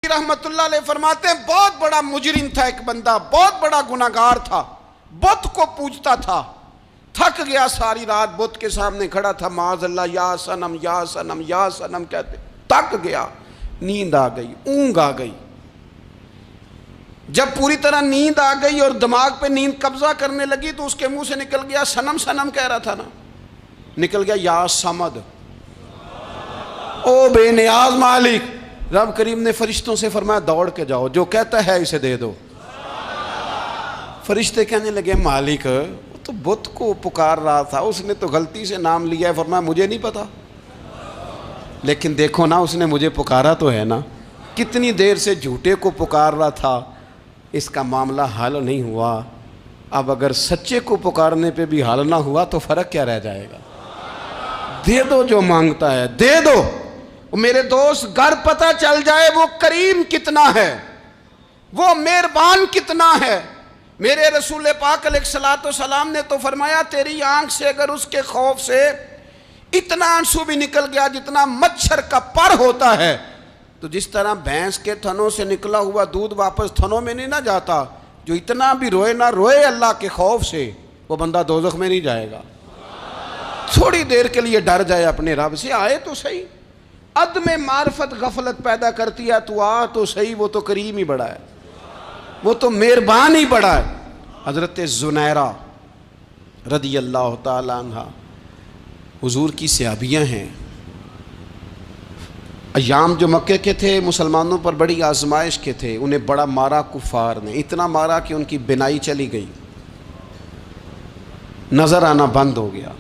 رحمت اللہ علیہ فرماتے ہیں بہت بڑا مجرم تھا ایک بندہ، بہت بڑا گناہگار تھا، بت کو پوجتا تھا، تھک گیا ساری رات بت کے سامنے کھڑا تھا، معاذ اللہ یا صنم یا صنم یا صنم کہتے، تھک گیا، نیند آ گئی، اونگ آ گئی۔ جب پوری طرح نیند آ گئی اور دماغ پہ نیند قبضہ کرنے لگی تو اس کے منہ سے نکل گیا، صنم صنم کہہ رہا تھا نا، نکل گیا یا صمد، او بے نیاز مالک۔ رب کریم نے فرشتوں سے فرمایا دوڑ کے جاؤ، جو کہتا ہے اسے دے دو۔ فرشتے کہنے لگے مالک وہ تو بت کو پکار رہا تھا، اس نے تو غلطی سے نام لیا ہے۔ فرمایا مجھے نہیں پتا، لیکن دیکھو نا اس نے مجھے پکارا تو ہے نا، کتنی دیر سے جھوٹے کو پکار رہا تھا، اس کا معاملہ حل نہیں ہوا، اب اگر سچے کو پکارنے پہ بھی حل نہ ہوا تو فرق کیا رہ جائے گا؟ دے دو جو مانگتا ہے، دے دو۔ میرے دوست گھر پتہ چل جائے وہ کریم کتنا ہے، وہ مہربان کتنا ہے۔ میرے رسول پاک علیہ الصلوۃ والسلام نے تو فرمایا تیری آنکھ سے اگر اس کے خوف سے اتنا آنسو بھی نکل گیا جتنا مچھر کا پر ہوتا ہے، تو جس طرح بھینس کے تھنوں سے نکلا ہوا دودھ واپس تھنوں میں نہیں نہ جاتا، جو اتنا بھی روئے نہ روئے اللہ کے خوف سے، وہ بندہ دوزخ میں نہیں جائے گا۔ تھوڑی دیر کے لیے ڈر جائے اپنے رب سے، آئے تو صحیح۔ عدم معرفت غفلت پیدا کرتی ہے، تو آ تو صحیح، وہ تو کریم ہی بڑا ہے، وہ تو مہربان ہی بڑا ہے۔ حضرت زنیرہ رضی اللہ تعالی عنہ حضور کی صحابیاں ہیں۔ ایام جو مکے کے تھے مسلمانوں پر بڑی آزمائش کے تھے، انہیں بڑا مارا کفار نے، اتنا مارا کہ ان کی بینائی چلی گئی، نظر آنا بند ہو گیا۔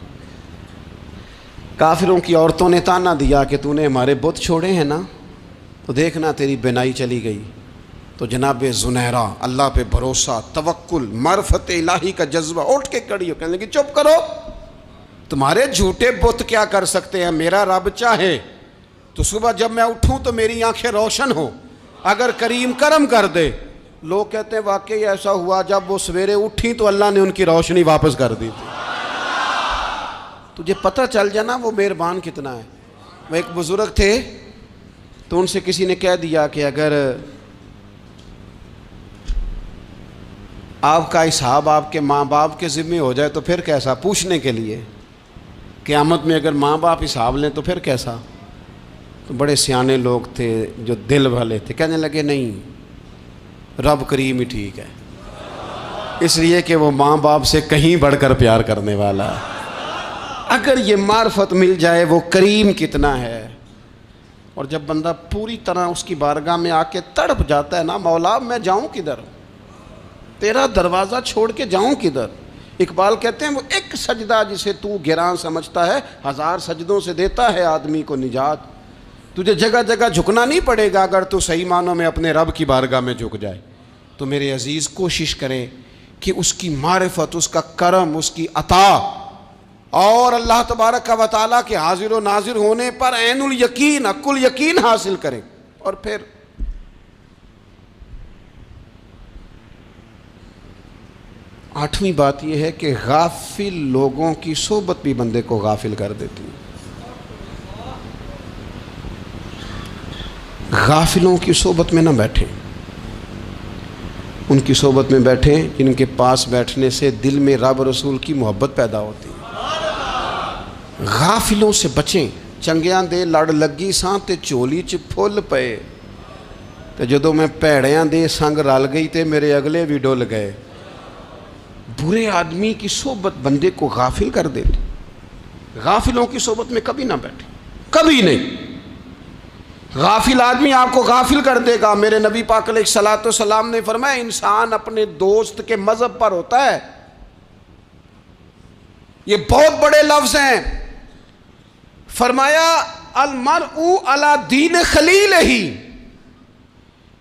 کافروں کی عورتوں نے تانا دیا کہ تو نے ہمارے بت چھوڑے ہیں نا، تو دیکھنا تیری بینائی چلی گئی۔ تو جناب زنیرہ اللہ پہ بھروسہ، توکل، معرفت الہی کا جذبہ، اٹھ کے کھڑی ہو کہنے لگی چپ کرو، تمہارے جھوٹے بت کیا کر سکتے ہیں، میرا رب چاہے تو صبح جب میں اٹھوں تو میری آنکھیں روشن ہو، اگر کریم کرم کر دے۔ لوگ کہتے ہیں واقعی ایسا ہوا، جب وہ سویرے اٹھیں تو اللہ نے ان کی روشنی واپس کر دی تھی۔ تجھے پتہ چل جانا وہ مہربان کتنا ہے۔ وہ ایک بزرگ تھے تو ان سے کسی نے کہہ دیا کہ اگر آپ کا حساب آپ کے ماں باپ کے ذمہ ہو جائے تو پھر کیسا، پوچھنے کے لیے قیامت میں اگر ماں باپ حساب لیں تو پھر کیسا۔ تو بڑے سیانے لوگ تھے جو دل والے تھے، کہنے لگے نہیں، رب کریم ہی ٹھیک ہے، اس لیے کہ وہ ماں باپ سے کہیں بڑھ کر پیار کرنے والا ہے۔ اگر یہ معرفت مل جائے وہ کریم کتنا ہے۔ اور جب بندہ پوری طرح اس کی بارگاہ میں آ کے تڑپ جاتا ہے نا، مولا میں جاؤں کدھر، تیرا دروازہ چھوڑ کے جاؤں کدھر۔ اقبال کہتے ہیں وہ ایک سجدہ جسے تو گراں سمجھتا ہے، 1000 سجدوں سے دیتا ہے آدمی کو نجات۔ تجھے جگہ جگہ جھکنا نہیں پڑے گا اگر تو صحیح معنوں میں اپنے رب کی بارگاہ میں جھک جائے۔ تو میرے عزیز کوشش کریں کہ اس کی معرفت، اس کا کرم، اس کی عطا اور اللہ تبارک و تعالیٰ کے حاضر و ناظر ہونے پر عین الیقین، حق الیقین حاصل کریں۔ اور پھر آٹھویں بات یہ ہے کہ غافل لوگوں کی صحبت بھی بندے کو غافل کر دیتی ہے۔ غافلوں کی صحبت میں نہ بیٹھیں، ان کی صحبت میں بیٹھیں جن کے پاس بیٹھنے سے دل میں رب رسول کی محبت پیدا ہوتی ہے۔ غافلوں سے بچیں۔ چنگیاں دے لڑ لگی ساں تے چولی چ پھل پئے، تے جدوں میں پیڑیاں دے سنگ رل گئی تے میرے اگلے بھی ڈل گئے۔ برے آدمی کی صحبت بندے کو غافل کر دیتی۔ غافلوں کی صحبت میں کبھی نہ بیٹھیں، کبھی نہیں۔ غافل آدمی آپ کو غافل کر دے گا۔ میرے نبی پاک علیہ الصلوۃ والسلام نے فرمایا انسان اپنے دوست کے مذہب پر ہوتا ہے۔ یہ بہت بڑے لفظ ہیں۔ فرمایا المرء علی دین خلیلہ،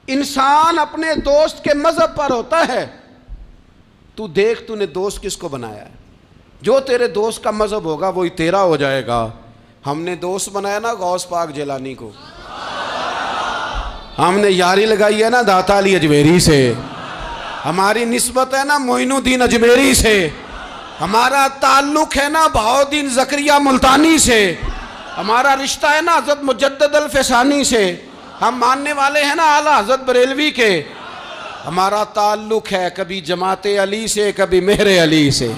انسان اپنے دوست کے مذہب پر ہوتا ہے۔ تو دیکھ تو نے دوست کس کو بنایا ہے، جو تیرے دوست کا مذہب ہوگا وہی تیرا ہو جائے گا۔ ہم نے دوست بنایا نا غوث پاک جیلانی کو، ہم نے یاری لگائی ہے نا داتا علی اجمیری سے، ہماری نسبت ہے نا معین الدین اجمیری سے، ہمارا تعلق ہے نا بہاؤالدین زکریا ملتانی سے، ہمارا رشتہ ہے نا حضرت مجدد الفسانی سے۔ ہم ماننے والے ہیں نا اعلیٰ حضرت بریلوی کے. ہمارا تعلق ہے کبھی جماعت علی سے کبھی مہر علی سے.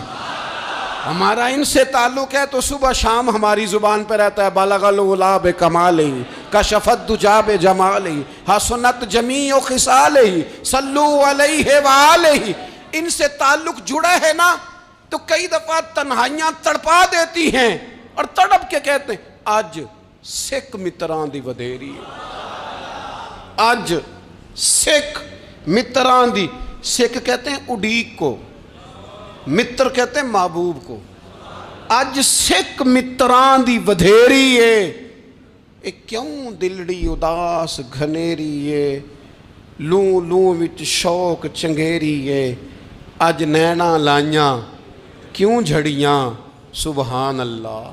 ہمارا ان سے تعلق ہے تو صبح شام ہماری زبان پہ رہتا ہے بالغ العلا بکمالہ کشف الدجی بجمالہ حسنت جمیع خصالہ صلو علیہ وآلہ. ان سے تعلق جڑا ہے نا تو کئی دفعہ تنہائیاں تڑپا دیتی ہیں اور تڑپ کے کہتے ہیں آج سکھ متران دی ودیری ہے. آج سکھ متران دی. سکھ کہتے ہیں اڈیق کو, متر کہتے ہیں محبوب کو. اج سکھ متران دی ودھیری ہے. اے کیوں دلڑی اداس گھنیری ہے, لوں لوں وچ شوق چنگیری ہے. اج نینا لائیاں کیوں جھڑیاں, سبحان اللہ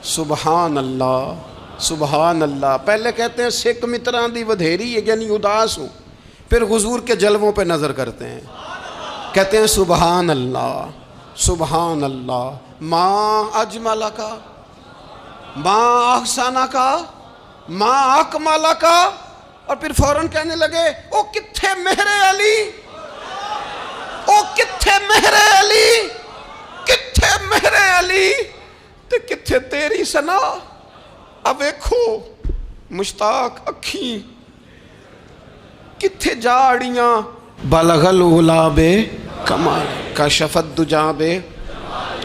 سبحان اللہ سبحان اللہ. پہلے کہتے ہیں سکھ متران دی ودھیری ہے یعنی اداس ہوں, پھر حضور کے جلووں پہ نظر کرتے ہیں, کہتے ہیں سبحان اللہ سبحان اللہ. ماں اجمل کا, ماں احسن کا, ماں اکمل کا, اور پھر فوراً کہنے لگے او کتھے مہر علی, او کتھے مہر علی, کتھے مہر علی تے کتھے تیری سنا. اب دیکھو مشتاق اکھیں کتھے جاڑیاں بلغ العلا بے کمال کشف الدجی بے.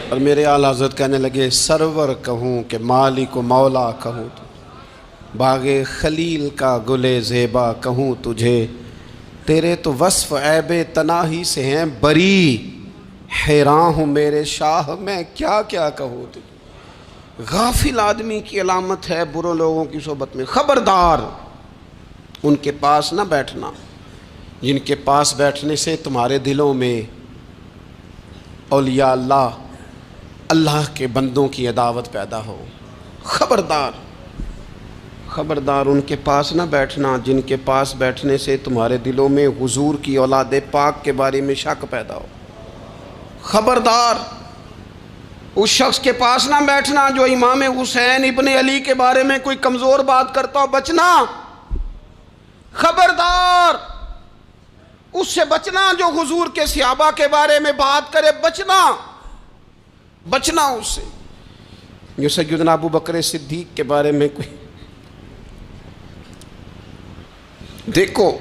اور میرے اعلیٰ حضرت کہنے لگے سرور کہوں کہ مالک و مولا کہوں, باغ خلیل کا گلے زیبا کہوں تجھے, تیرے تو وصف عیب تناہی سے ہیں بری, حیران ہوں میرے شاہ میں کیا کیا کہوں تجھے. غافل آدمی کی علامت ہے برے لوگوں کی صحبت میں. خبردار ان کے پاس نہ بیٹھنا جن کے پاس بیٹھنے سے تمہارے دلوں میں اولیاء اللہ اللہ کے بندوں کی عداوت پیدا ہو. خبردار خبردار ان کے پاس نہ بیٹھنا جن کے پاس بیٹھنے سے تمہارے دلوں میں حضور کی اولاد پاک کے بارے میں شک پیدا ہو. خبردار اس شخص کے پاس نہ بیٹھنا جو امام حسین ابن علی کے بارے میں کوئی کمزور بات کرتا ہو, بچنا. خبردار اس سے بچنا جو حضور کے صحابہ کے بارے میں بات کرے, بچنا بچنا اس سے. جو سیدنا ابو بکر صدیق کے بارے میں کوئی, دیکھو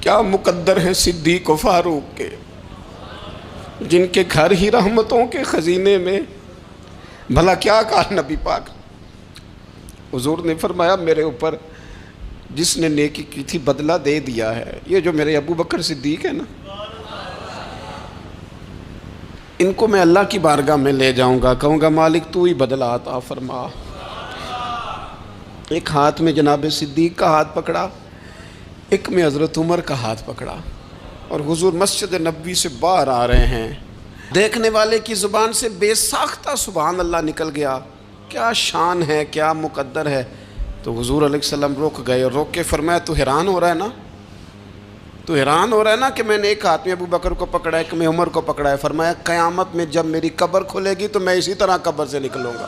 کیا مقدر ہیں صدیق و فاروق کے, جن کے گھر ہی رحمتوں کے خزینے میں. بھلا کیا کہا نبی پاک, حضور نے فرمایا میرے اوپر جس نے نیکی کی تھی بدلہ دے دیا ہے. یہ جو میرے ابو بکر صدیق ہے نا, ان کو میں اللہ کی بارگاہ میں لے جاؤں گا, کہوں گا مالک تو ہی بدلہ عطا فرما. ایک ہاتھ میں جناب صدیق کا ہاتھ پکڑا, ایک میں حضرت عمر کا ہاتھ پکڑا, اور حضور مسجد نبوی سے باہر آ رہے ہیں. دیکھنے والے کی زبان سے بے ساختہ سبحان اللہ نکل گیا. کیا شان ہے, کیا مقدر ہے. تو حضور علیہ السلام رک گئے اور روک کے فرمایا تو حیران ہو رہا ہے نا, تو حیران ہو رہا ہے نا کہ میں نے ایک ہاتھ میں ابو بکر کو پکڑا ہے, ایک میں عمر کو پکڑا ہے. فرمایا قیامت میں جب میری قبر کھلے گی تو میں اسی طرح قبر سے نکلوں گا,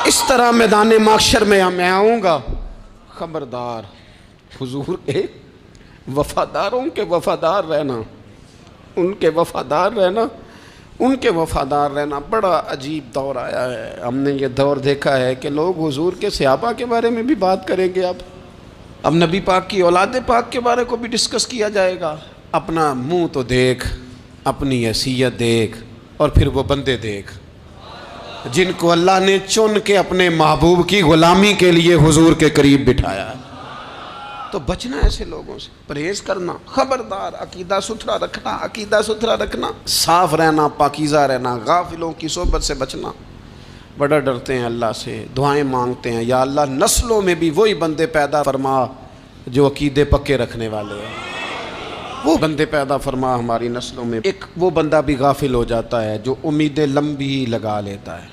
اس طرح میدان محشر میں میں آؤں گا. خبردار حضور کے وفاداروں کے وفادار رہنا, ان کے وفادار رہنا, ان کے وفادار رہنا. بڑا عجیب دور آیا ہے. ہم نے یہ دور دیکھا ہے کہ لوگ حضور کے صحابہ کے بارے میں بھی بات کریں گے. اب نبی پاک کی اولاد پاک کے بارے کو بھی ڈسکس کیا جائے گا. اپنا منہ تو دیکھ, اپنی حیثیت دیکھ, اور پھر وہ بندے دیکھ جن کو اللہ نے چن کے اپنے محبوب کی غلامی کے لیے حضور کے قریب بٹھایا ہے. تو بچنا ایسے لوگوں سے, پرہیز کرنا. خبردار عقیدہ ستھرا رکھنا, عقیدہ ستھرا رکھنا, صاف رہنا, پاکیزہ رہنا, غافلوں کی صحبت سے بچنا. بڑا ڈرتے ہیں اللہ سے, دعائیں مانگتے ہیں یا اللہ نسلوں میں بھی وہی بندے پیدا فرما جو عقیدے پکے رکھنے والے ہیں. وہ بندے پیدا فرما ہماری نسلوں میں. ایک وہ بندہ بھی غافل ہو جاتا ہے جو امیدیں لمبی ہی لگا لیتا ہے,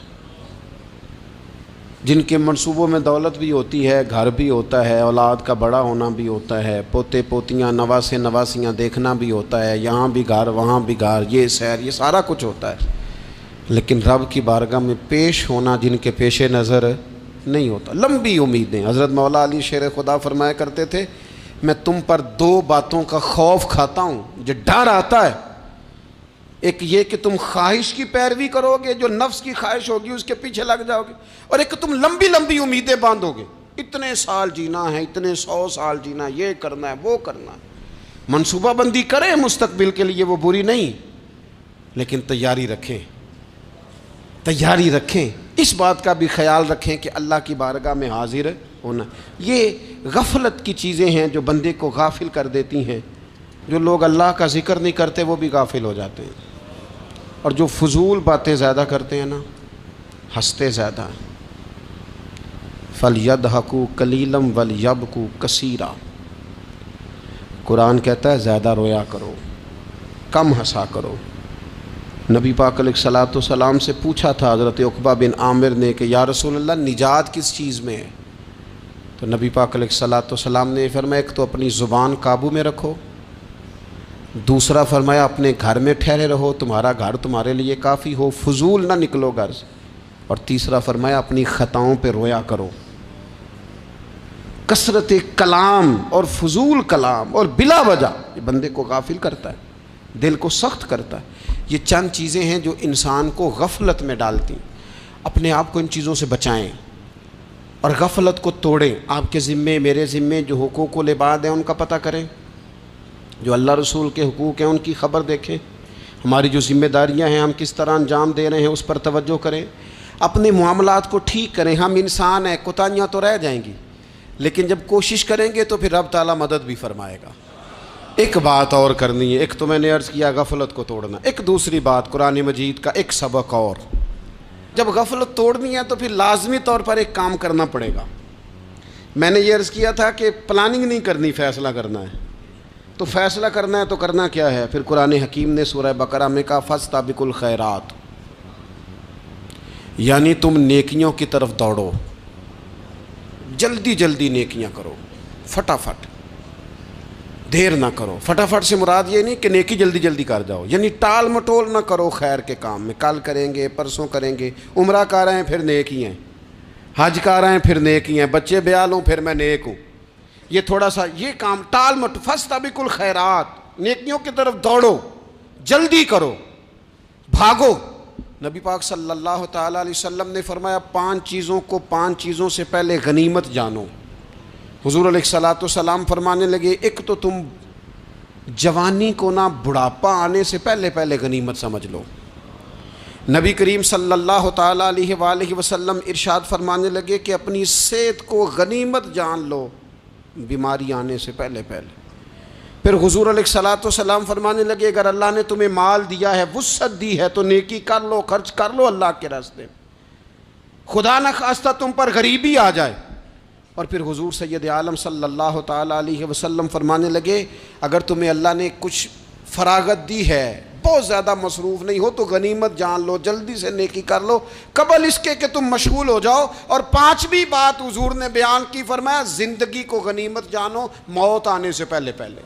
جن کے منصوبوں میں دولت بھی ہوتی ہے, گھر بھی ہوتا ہے, اولاد کا بڑا ہونا بھی ہوتا ہے, پوتے پوتیاں نواسے نواسیاں دیکھنا بھی ہوتا ہے, یہاں بھی گھر وہاں بھی گھر, یہ سیر, یہ سارا کچھ ہوتا ہے. لیکن رب کی بارگاہ میں پیش ہونا جن کے پیش نظر نہیں ہوتا. لمبی امیدیں. حضرت مولا علی شیر خدا فرمایا کرتے تھے میں تم پر دو باتوں کا خوف کھاتا ہوں، جو ڈر آتا ہے، ایک یہ کہ تم خواہش کی پیروی کرو گے، جو نفس کی خواہش ہوگی اس کے پیچھے لگ جاؤ گے، اور ایک کہ تم لمبی لمبی امیدیں باندھو گے، اتنے سال جینا ہے، اتنے 100 سال جینا، یہ کرنا ہے وہ کرنا ہے. منصوبہ بندی کریں مستقبل کے لیے، وہ بری نہیں، لیکن تیاری رکھیں، تیاری رکھیں. اس بات کا بھی خیال رکھیں کہ اللہ کی بارگاہ میں حاضر ہونا. یہ غفلت کی چیزیں ہیں جو بندے کو غافل کر دیتی ہیں. جو لوگ اللہ کا ذکر نہیں کرتے وہ بھی غافل ہو جاتے ہیں، اور جو فضول باتیں زیادہ کرتے ہیں نا، ہنستے زیادہ ہیں. فَلْيَضْحَكُوا قَلِيلًا وَلْيَبْكُوا كَثِيرًا. قرآن کہتا ہے زیادہ رویا کرو، کم ہنسا کرو. نبی پاک علیہ الصلوۃ والسلام سے پوچھا تھا حضرت عقبہ بن عامر نے کہ یا رسول اللہ نجات کس چیز میں ہے؟ تو نبی پاک علیہ الصلوۃ والسلام نے فرمایا ایک تو اپنی زبان قابو میں رکھو، دوسرا فرمایا اپنے گھر میں ٹھہرے رہو، تمہارا گھر تمہارے لیے کافی ہو، فضول نہ نکلو گھر سے، اور تیسرا فرمایا اپنی خطاؤں پہ رویا کرو. کثرت کلام اور فضول کلام اور بلا وجہ یہ بندے کو غافل کرتا ہے، دل کو سخت کرتا ہے. یہ چند چیزیں ہیں جو انسان کو غفلت میں ڈالتی ہیں. اپنے آپ کو ان چیزوں سے بچائیں اور غفلت کو توڑیں. آپ کے ذمے، میرے ذمے جو حقوق العباد ہیں ان کا پتہ کریں، جو اللہ رسول کے حقوق ہیں ان کی خبر دیکھیں. ہماری جو ذمہ داریاں ہیں ہم کس طرح انجام دے رہے ہیں اس پر توجہ کریں. اپنے معاملات کو ٹھیک کریں. ہم انسان ہیں، کوتاہیاں تو رہ جائیں گی، لیکن جب کوشش کریں گے تو پھر رب تعالیٰ مدد بھی فرمائے گا. ایک بات اور کرنی ہے، ایک تو میں نے عرض کیا غفلت کو توڑنا، ایک دوسری بات قرآن مجید کا ایک سبق اور. جب غفلت توڑنی ہے تو پھر لازمی طور پر ایک کام کرنا پڑے گا. میں نے یہ عرض کیا تھا کہ پلاننگ نہیں کرنی، فیصلہ کرنا ہے. تو فیصلہ کرنا ہے تو کرنا کیا ہے؟ پھر قرآن حکیم نے سورہ بقرہ میں کہا فاستبقوا الخیرات، یعنی تم نیکیوں کی طرف دوڑو، جلدی جلدی نیکیاں کرو، فٹافٹ، دیر نہ کرو. فٹافٹ سے مراد یہ نہیں کہ نیکی جلدی جلدی کر جاؤ، یعنی ٹال مٹول نہ کرو خیر کے کام میں. کل کریں گے، پرسوں کریں گے، عمرہ کر رہے ہیں پھر نیکی ہیں، حج کر رہے ہیں پھر نیکی ہیں، بچے بیال ہوں پھر میں نیک ہوں. یہ تھوڑا سا یہ کام ٹال مٹ. فاستبقوا الخیرات، نیکیوں کی طرف دوڑو، جلدی کرو، بھاگو. نبی پاک صلی اللہ تعالیٰ علیہ وسلم نے فرمایا 5 چیزوں سے پہلے غنیمت جانو. حضور علیہ الصلوۃ والسلام فرمانے لگے ایک تو تم جوانی کو نہ بڑھاپا آنے سے پہلے پہلے غنیمت سمجھ لو. نبی کریم صلی اللہ تعالیٰ علیہ وآلہ وسلم ارشاد فرمانے لگے کہ اپنی صحت کو غنیمت جان لو بیماری آنے سے پہلے پہلے. پھر حضور علیہ الصلوۃ والسلام فرمانے لگے اگر اللہ نے تمہیں مال دیا ہے، وسعت دی ہے، تو نیکی کر لو، خرچ کر لو اللہ کے راستے. خدا نہ خواستہ تم پر غریبی آ جائے. اور پھر حضور سید عالم صلی اللہ تعالیٰ علیہ وسلم فرمانے لگے اگر تمہیں اللہ نے کچھ فراغت دی ہے، بہت زیادہ مصروف نہیں ہو، تو غنیمت جان لو، جلدی سے نیکی کر لو قبل اس کے کہ تم مشغول ہو جاؤ. اور 5ویں بات حضور نے بیان کی، فرمایا زندگی کو غنیمت جانو موت آنے سے پہلے پہلے.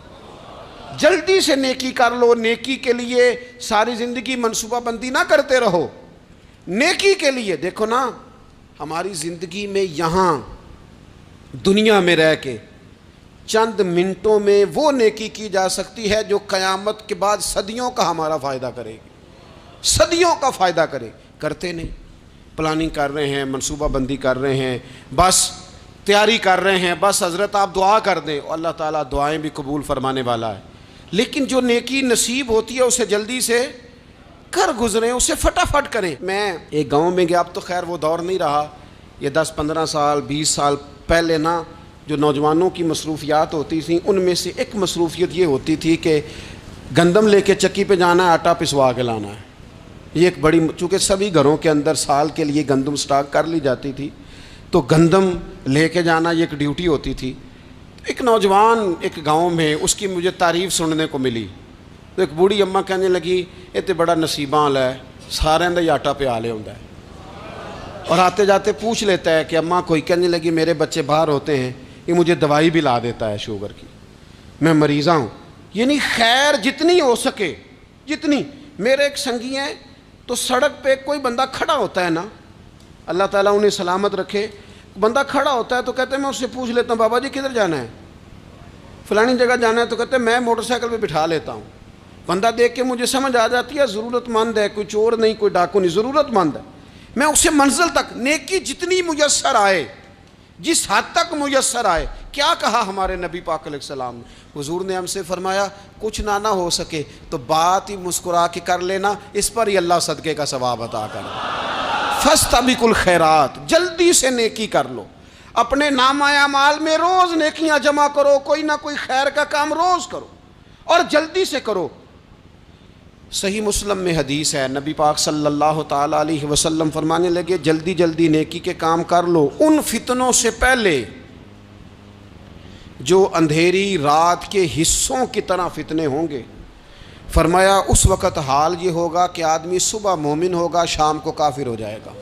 جلدی سے نیکی کر لو. نیکی کے لیے ساری زندگی منصوبہ بندی نہ کرتے رہو. نیکی کے لیے دیکھو نا، ہماری زندگی میں یہاں دنیا میں رہ کے چند منٹوں میں وہ نیکی کی جا سکتی ہے جو قیامت کے بعد صدیوں کا ہمارا فائدہ کرے گی، صدیوں کا فائدہ کرے. کرتے نہیں. پلاننگ کر رہے ہیں، منصوبہ بندی کر رہے ہیں، بس تیاری کر رہے ہیں، بس حضرت آپ دعا کر دیں، اللہ تعالیٰ دعائیں بھی قبول فرمانے والا ہے. لیکن جو نیکی نصیب ہوتی ہے اسے جلدی سے کر گزریں، اسے فٹافٹ کریں. میں ایک گاؤں میں گیا، اب تو خیر وہ دور نہیں رہا، یہ 10-15 سال 20 سال پہلے نا جو نوجوانوں کی مصروفیات ہوتی تھیں ان میں سے ایک مصروفیت یہ ہوتی تھی کہ گندم لے کے چکی پہ جانا ہے، آٹا پسوا کے لانا ہے. یہ ایک بڑی، چونکہ سبھی گھروں کے اندر سال کے لیے گندم سٹاک کر لی جاتی تھی، تو گندم لے کے جانا یہ ایک ڈیوٹی ہوتی تھی. ایک نوجوان ایک گاؤں میں، اس کی مجھے تعریف سننے کو ملی. تو ایک بوڑھی اماں کہنے لگی یہ تو بڑا نصیباں والا ہے، سارے دا ہی آٹا پیا لے ہوندا ہے. اور آتے جاتے پوچھ لیتا ہے کہ اماں کوئی، کہنے لگی میرے بچے باہر ہوتے ہیں، یہ مجھے دوائی بھی لا دیتا ہے شوگر کی، میں مریضہ ہوں. یعنی خیر جتنی ہو سکے جتنی. میرے ایک سنگی ہیں تو سڑک پہ کوئی بندہ کھڑا ہوتا ہے نا، اللہ تعالیٰ انہیں سلامت رکھے، بندہ کھڑا ہوتا ہے تو کہتے ہیں میں اس سے پوچھ لیتا ہوں بابا جی کدھر جانا ہے، فلانی جگہ جانا ہے، تو کہتے ہیں میں موٹر سائیکل پہ بٹھا لیتا ہوں. بندہ دیکھ کے مجھے سمجھ آ جاتی ہے ضرورت مند ہے، کوئی چور نہیں، کوئی ڈاکو نہیں، ضرورت مند ہے. میں اسے منزل تک نیکی جتنی میسر آئے، جس حد تک میسر آئے. کیا کہا ہمارے نبی پاک علیہ السلام نے؟ حضور نے ہم سے فرمایا کچھ نہ ہو سکے تو بات ہی مسکرا کے کر لینا، اس پر ہی اللہ صدقے کا ثواب عطا کر. فاستبقوا الخیرات، جلدی سے نیکی کر لو. اپنے نامہ اعمال میں روز نیکیاں جمع کرو، کوئی نہ کوئی خیر کا کام روز کرو اور جلدی سے کرو. صحیح مسلم میں حدیث ہے، نبی پاک صلی اللہ تعالیٰ علیہ وسلم فرمانے لگے جلدی جلدی نیکی کے کام کر لو ان فتنوں سے پہلے جو اندھیری رات کے حصوں کی طرح فتنے ہوں گے. فرمایا اس وقت حال یہ ہوگا کہ آدمی صبح مومن ہوگا، شام کو کافر ہو جائے گا،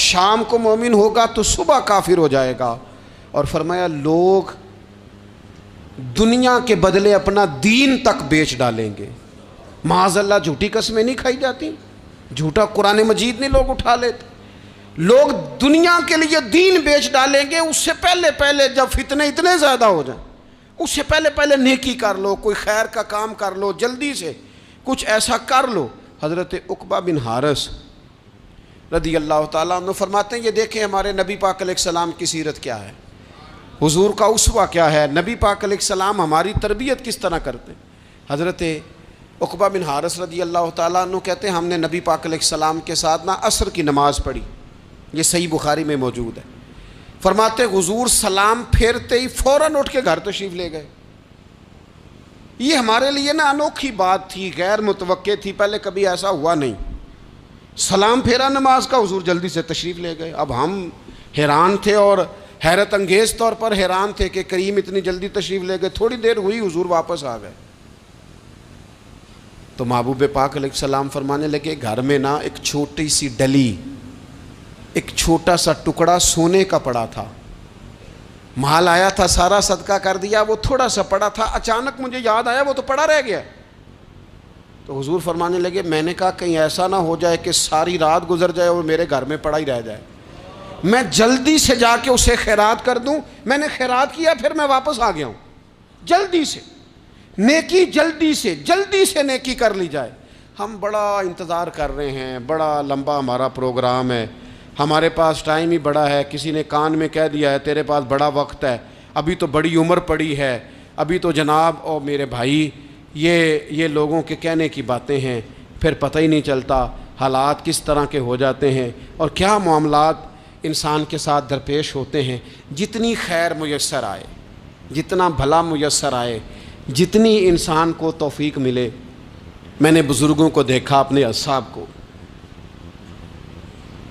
شام کو مومن ہوگا تو صبح کافر ہو جائے گا. اور فرمایا لوگ دنیا کے بدلے اپنا دین تک بیچ ڈالیں گے. معاذ اللہ جھوٹی قسمیں نہیں کھائی جاتی، جھوٹا قرآن مجید نہیں لوگ اٹھا لیتے. لوگ دنیا کے لیے دین بیچ ڈالیں گے. اس سے پہلے جب فتنے اتنے زیادہ ہو جائیں، اس سے پہلے نیکی کر لو، کوئی خیر کا کام کر لو، جلدی سے کچھ ایسا کر لو. حضرت عقبہ بن حارث رضی اللہ تعالیٰ عنہ فرماتے ہیں یہ دیکھیں ہمارے نبی پاک علیہ السلام کی سیرت کیا ہے، حضور کا اسوہ کیا ہے، نبی پاک علیہ السلام ہماری تربیت کس طرح کرتے. حضرت عقبہ بن حارث رضی اللہ تعالیٰ عنہ کہتے ہیں ہم نے نبی پاک علیہ السلام کے ساتھ عصر کی نماز پڑھی، یہ صحیح بخاری میں موجود ہے. فرماتے حضور سلام پھیرتے ہی فوراً اٹھ کے گھر تشریف لے گئے. یہ ہمارے لیے انوکھی بات تھی، غیر متوقع تھی، پہلے کبھی ایسا ہوا نہیں. سلام پھیرا نماز کا، حضور جلدی سے تشریف لے گئے. اب ہم حیران تھے اور حیرت انگیز طور پر حیران تھے کہ کریم اتنی جلدی تشریف لے گئے. تھوڑی دیر ہوئی حضور واپس آ گئے تو محبوب پاک علیہ السلام فرمانے لگے گھر میں ایک چھوٹی سی ڈلی، ایک چھوٹا سا ٹکڑا سونے کا پڑا تھا، مال آیا تھا سارا صدقہ کر دیا، وہ تھوڑا سا پڑا تھا، اچانک مجھے یاد آیا وہ تو پڑا رہ گیا. تو حضور فرمانے لگے میں نے کہا کہیں ایسا نہ ہو جائے کہ ساری رات گزر جائے اور میرے گھر میں پڑا ہی رہ جائے، میں جلدی سے جا کے اسے خیرات کر دوں. میں نے خیرات کیا پھر میں واپس آ گیا ہوں. جلدی سے نیکی، جلدی سے نیکی کر لی جائے. ہم بڑا انتظار کر رہے ہیں، بڑا لمبا ہمارا پروگرام ہے، ہمارے پاس ٹائم ہی بڑا ہے. کسی نے کان میں کہہ دیا ہے تیرے پاس بڑا وقت ہے، ابھی تو بڑی عمر پڑی ہے، ابھی تو جناب او میرے بھائی یہ لوگوں کے کہنے کی باتیں ہیں. پھر پتہ ہی نہیں چلتا حالات کس طرح کے ہو جاتے ہیں اور کیا معاملات انسان کے ساتھ درپیش ہوتے ہیں. جتنی خیر میسر آئے، جتنا بھلا میسر آئے، جتنی انسان کو توفیق ملے. میں نے بزرگوں کو دیکھا، اپنے اصحاب کو،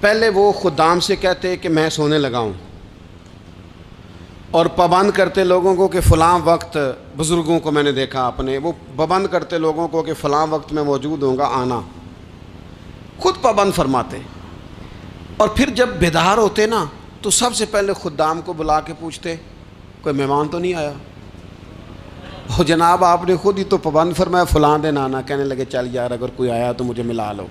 پہلے وہ خدام سے کہتے کہ میں سونے لگا ہوں اور پابند کرتے لوگوں کو کہ فلاں وقت، بزرگوں کو میں نے دیکھا اپنے، وہ پابند کرتے لوگوں کو کہ فلاں وقت میں موجود ہوں گا آنا، خود پابند فرماتے. اور پھر جب بیدار ہوتے تو سب سے پہلے خدام کو بلا کے پوچھتے کوئی مہمان تو نہیں آیا. وہ جناب آپ نے خود ہی تو پابند فرمایا فلاں دن آنا. کہنے لگے چل یار اگر کوئی آیا تو مجھے ملا لو،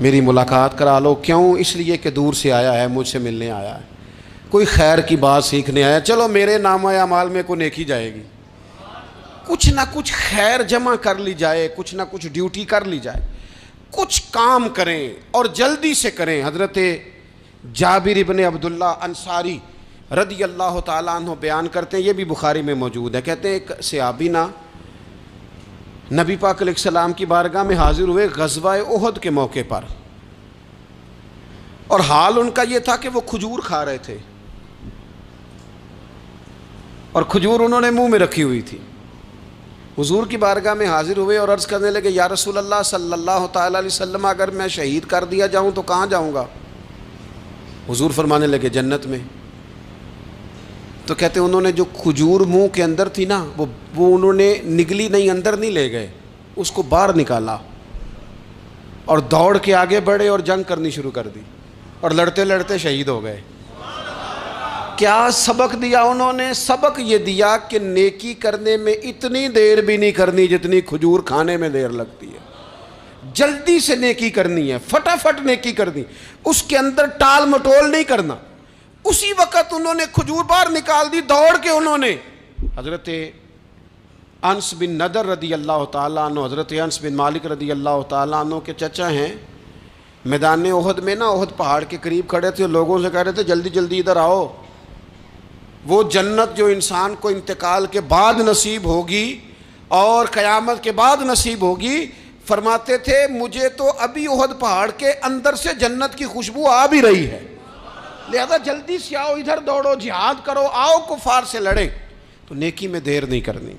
میری ملاقات کرا لو. کیوں؟ اس لیے کہ دور سے آیا ہے، مجھ سے ملنے آیا ہے، کوئی خیر کی بات سیکھنے آیا. چلو میرے نامہ اعمال میں کوئی نیکی جائے گی، کچھ نہ کچھ خیر جمع کر لی جائے، کچھ نہ کچھ ڈیوٹی کر لی جائے، کچھ کام کریں اور جلدی سے کریں. حضرت جابر ابن عبداللہ انصاری رضی اللہ تعالیٰ عنہ بیان کرتے ہیں، یہ بھی بخاری میں موجود ہے. کہتے ہیں ایک صحابی نبی پاک علیہ السلام کی بارگاہ میں حاضر ہوئے غزوہ احد کے موقع پر، اور حال ان کا یہ تھا کہ وہ کھجور کھا رہے تھے اور کھجور انہوں نے منہ میں رکھی ہوئی تھی. حضور کی بارگاہ میں حاضر ہوئے اور عرض کرنے لگے یا رسول اللہ صلی اللہ تعالیٰ علیہ وسلم اگر میں شہید کر دیا جاؤں تو کہاں جاؤں گا؟ حضور فرمانے لگے جنت میں. تو کہتے ہیں انہوں نے جو کھجور منہ کے اندر تھی وہ انہوں نے نگلی نہیں، اندر نہیں لے گئے، اس کو باہر نکالا اور دوڑ کے آگے بڑھے اور جنگ کرنی شروع کر دی اور لڑتے لڑتے شہید ہو گئے. کیا سبق دیا انہوں نے؟ سبق یہ دیا کہ نیکی کرنے میں اتنی دیر بھی نہیں کرنی جتنی کھجور کھانے میں دیر لگتی ہے. جلدی سے نیکی کرنی ہے، فٹافٹ نیکی کرنی، اس کے اندر ٹال مٹول نہیں کرنا. اسی وقت انہوں نے کھجور باہر نکال دی دوڑ کے انہوں نے. حضرت انس بن نضر رضی اللہ تعالیٰ عنہ، حضرت انس بن مالک رضی اللہ تعالیٰ عنہ کے چچا ہیں، میدان احد میں نا، احد پہاڑ کے قریب کھڑے تھے، لوگوں سے کہہ رہے تھے جلدی جلدی ادھر آؤ. وہ جنت جو انسان کو انتقال کے بعد نصیب ہوگی اور قیامت کے بعد نصیب ہوگی، فرماتے تھے مجھے تو ابھی احد پہاڑ کے اندر سے جنت کی خوشبو آ بھی رہی ہے، لہذا جلدی سے آؤ، ادھر دوڑو، جہاد کرو، آؤ کفار سے لڑیں. تو نیکی میں دیر نہیں کرنی.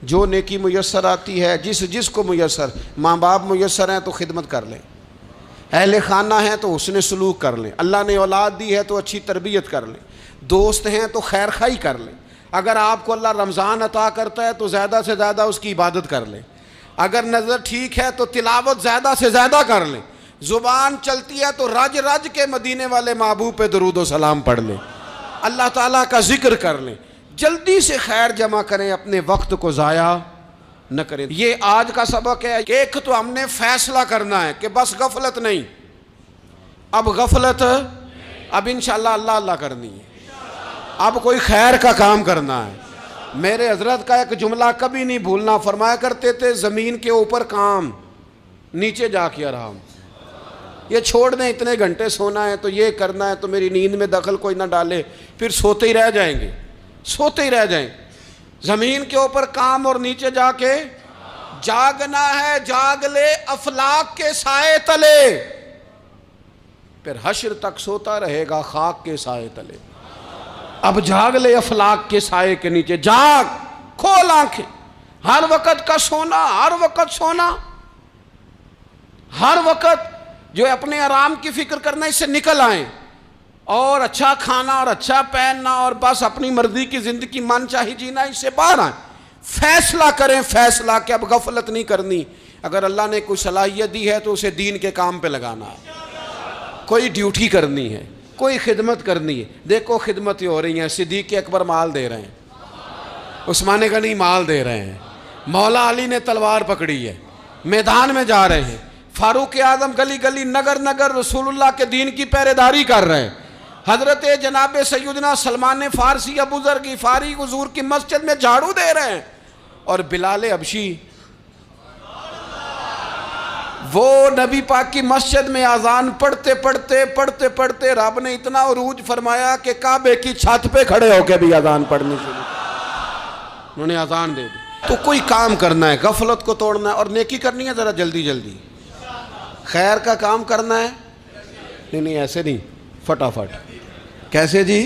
جو نیکی میسر آتی ہے، جس کو میسر، ماں باپ میسر ہیں تو خدمت کر لیں، اہل خانہ ہیں تو حسن سلوک کر لیں، اللہ نے اولاد دی ہے تو اچھی تربیت کر لیں، دوست ہیں تو خیر خواہی کر لیں. اگر آپ کو اللہ رمضان عطا کرتا ہے تو زیادہ سے زیادہ اس کی عبادت کر لیں. اگر نظر ٹھیک ہے تو تلاوت زیادہ سے زیادہ کر لیں. زبان چلتی ہے تو رج رج کے مدینے والے محبوب پہ درود و سلام پڑھ لیں، اللہ تعالیٰ کا ذکر کر لیں. جلدی سے خیر جمع کریں، اپنے وقت کو ضائع نہ کریں. یہ آج کا سبق ہے کہ ایک تو ہم نے فیصلہ کرنا ہے کہ بس غفلت نہیں، اب غفلت، اب انشاءاللہ اللہ اللہ کرنی ہے، اب کوئی خیر کا کام کرنا ہے. میرے حضرت کا ایک جملہ کبھی نہیں بھولنا، فرمایا کرتے تھے زمین کے اوپر کام، نیچے جا کے آرام. یہ چھوڑ دیں اتنے گھنٹے سونا ہے تو یہ کرنا ہے تو میری نیند میں دخل کوئی نہ ڈالے، پھر سوتے ہی رہ جائیں گے، سوتے ہی رہ جائیں. زمین کے اوپر کام اور نیچے جا کے جاگنا ہے، جاگ لے افلاک کے سائے تلے، پھر حشر تک سوتا رہے گا خاک کے سائے تلے. اب جاگ لے افلاک کے سائے کے نیچے، جاگ، کھول آنکھیں. ہر وقت کا سونا، ہر وقت سونا، ہر وقت جو اپنے آرام کی فکر کرنا، اس سے نکل آئیں اور اچھا کھانا اور اچھا پہننا اور بس اپنی مرضی کی زندگی من چاہی جینا، اس سے باہر آئیں. فیصلہ کریں، فیصلہ کہ اب غفلت نہیں کرنی. اگر اللہ نے کوئی صلاحیت دی ہے تو اسے دین کے کام پہ لگانا ہے، کوئی ڈیوٹی کرنی ہے، کوئی خدمت کرنی ہے. دیکھو خدمتیں ہو رہی ہیں، صدیق اکبر مال دے رہے ہیں، عثمان غنی مال دے رہے ہیں، مولا علی نے تلوار پکڑی ہے، میدان میں جا رہے ہیں، فاروق اعظم گلی گلی نگر نگر رسول اللہ کے دین کی پہرے داری کر رہے ہیں، حضرت جناب سیدنا سلمان فارسی ابو ذر غفاری حضور کی مسجد میں جھاڑو دے رہے ہیں، اور بلال حبشی وہ نبی پاک کی مسجد میں اذان پڑھتے پڑھتے رب نے اتنا عروج فرمایا کہ کعبے کی چھت پہ کھڑے ہو کے بھی اذان پڑھنی شروع، انہوں نے اذان دے دی. تو کوئی کام کرنا ہے، غفلت کو توڑنا ہے اور نیکی کرنی ہے ذرا جلدی جلدی. خیر کا کام کرنا ہے، نہیں ایسے نہیں، فٹافٹ. کیسے جی؟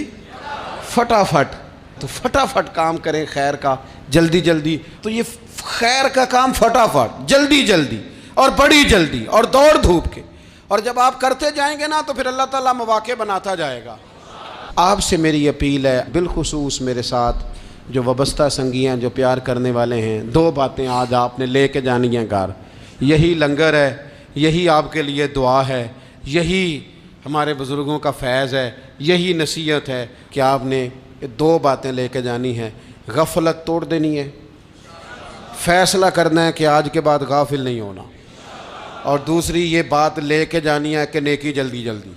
فٹافٹ. تو فٹافٹ کام کریں خیر کا، جلدی جلدی. تو یہ خیر کا کام فٹافٹ، جلدی جلدی اور بڑی جلدی اور دوڑ دھوپ کے. اور جب آپ کرتے جائیں گے نا تو پھر اللہ تعالیٰ مواقع بناتا جائے گا. آپ سے میری اپیل ہے، بالخصوص میرے ساتھ جو وابستہ سنگی ہیں، جو پیار کرنے والے ہیں، 2 باتیں آج آپ نے لے کے جانی ہیں گھر. یہی لنگر ہے، یہی آپ کے لیے دعا ہے، یہی ہمارے بزرگوں کا فیض ہے، یہی نصیحت ہے کہ آپ نے 2 باتیں لے کے جانی ہیں. غفلت توڑ دینی ہے، فیصلہ کرنا ہے کہ آج کے بعد غافل نہیں ہونا، اور دوسری یہ بات لے کے جانی ہے کہ نیکی جلدی جلدی،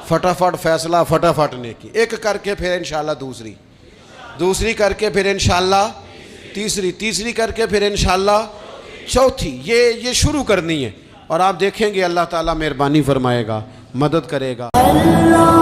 فٹافٹ فیصلہ، فٹافٹ نیکی. ایک کر کے پھر انشاءاللہ دوسری کر کے پھر انشاءاللہ تیسری کر کے پھر انشاءاللہ چوتھی. یہ شروع کرنی ہے اور آپ دیکھیں گے اللہ تعالیٰ مہربانی فرمائے گا، مدد کرے گا. اللہ